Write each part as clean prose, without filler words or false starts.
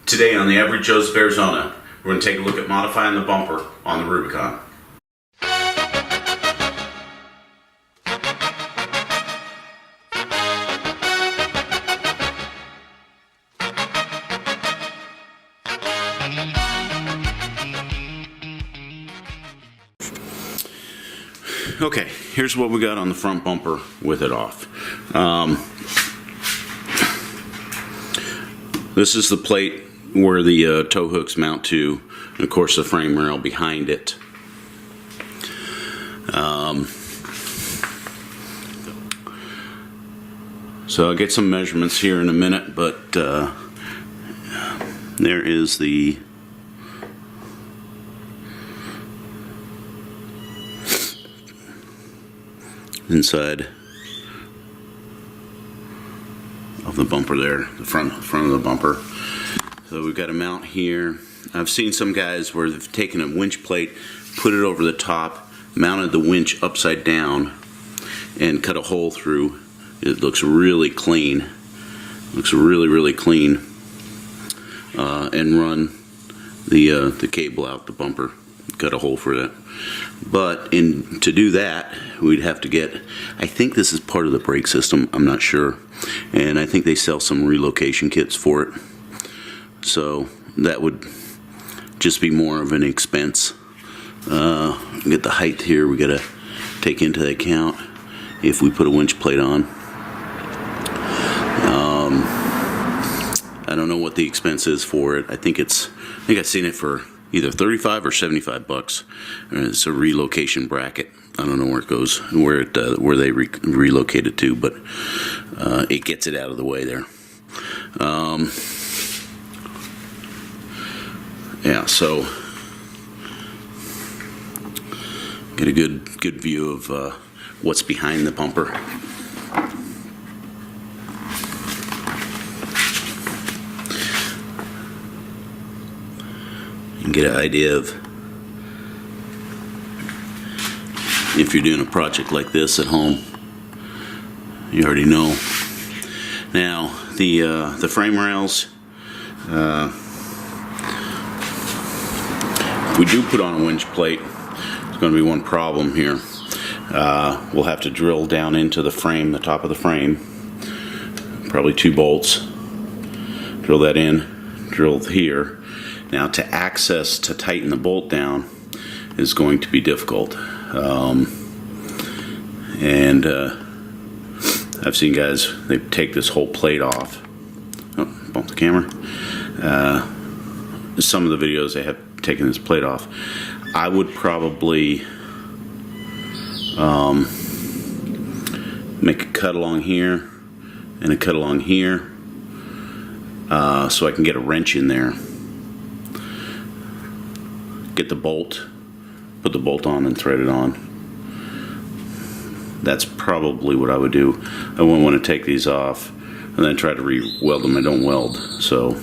Today on the Average Joseph Arizona, we're going to take a look at modifying the bumper on the Rubicon. Okay, here's what we got on the front bumper with it off. This is the plate where the tow hooks mount to, and of course the frame rail behind it. So I'll get some measurements here in a minute, but there is the inside of the bumper there, the front of the bumper. So we've got a mount here. I've seen some guys where they've taken a winch plate, put it over the top, mounted the winch upside down, and cut a hole through. It looks really clean. Looks really clean. And run the cable out the bumper. Cut a hole for that. But to do that, we'd have to get, I think this is part of the brake system, I'm not sure, and I think they sell some relocation kits for it, so that would just be more of an expense. Get the height here, we gotta take into account if we put a winch plate on. I don't know what the expense is for it. I think I've seen it for either 35 or 75 bucks. It's a relocation bracket. I don't know where it goes, where they relocate it to, but it gets it out of the way there. Yeah, so get a good view of what's behind the bumper. Get an idea of if you're doing a project like this at home. You already know. Now the frame rails, if we do put on a winch plate, there's going to be one problem here. We'll have to drill down into the frame, the top of the frame, probably 2 bolts. Drill that in, drill here. Now to tighten the bolt down is going to be difficult. I've seen guys, they take this whole plate off. Oh, bump the camera. Some of the videos they have taken this plate off. I would probably make a cut along here and a cut along here so I can get a wrench in there. Get the bolt, put the bolt on and thread it on. That's probably what I would do. I wouldn't want to take these off and then try to re-weld them. I don't weld, so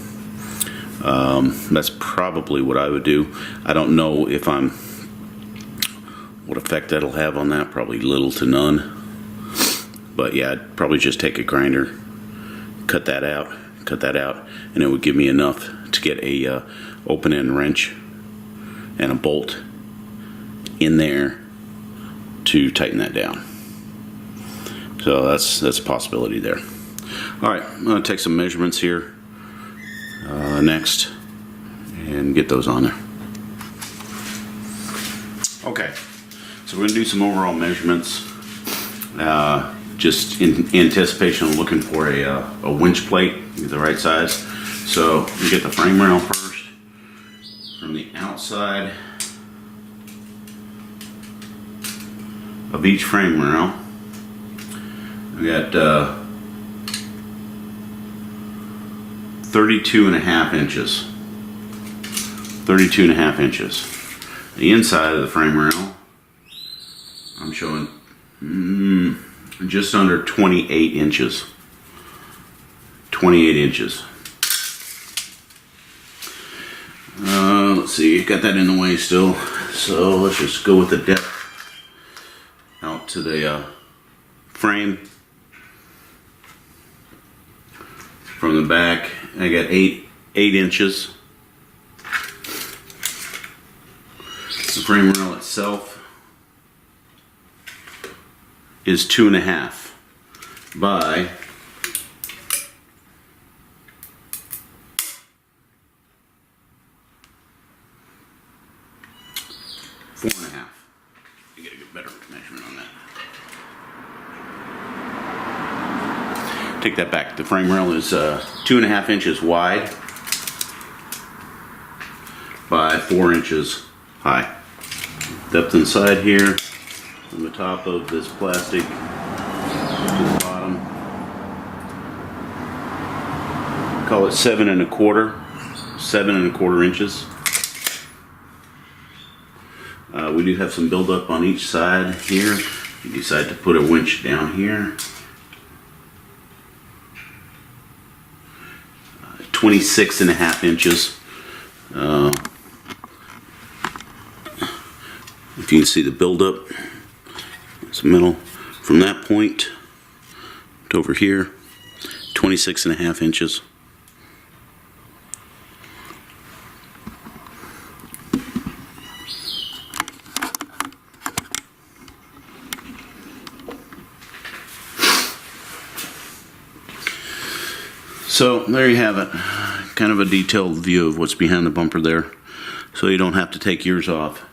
that's probably what I would do. I don't know if what effect that'll have on that, probably little to none. But yeah, I'd probably just take a grinder, cut that out, and it would give me enough to get a open end wrench and a bolt in there to tighten that down. So that's a possibility there. Alright, I'm going to take some measurements here next and get those on there. Okay, so we're going to do some overall measurements just in anticipation of looking for a winch plate, get the right size. So we get the frame rail first. From the outside of each frame rail, we got 32.5 inches. 32.5 inches. The inside of the frame rail, I'm showing just under 28 inches. 28 inches. Let's see, got that in the way still, so let's just go with the depth out to the frame. From the back, I got 8 8 inches. The frame rail itself is 2.5 by 4.5. You gotta get a better measurement on that. Take that back. The frame rail is 2.5 inches wide by 4 inches high. Depth inside here, from the top of this plastic to the bottom. Call it 7.25 inches. We do have some buildup on each side here. You decide to put a winch down here. 26.5 inches. If you can see the buildup, it's the middle. From that point to over here, 26.5 inches. So there you have it, kind of a detailed view of what's behind the bumper there, so you don't have to take yours off.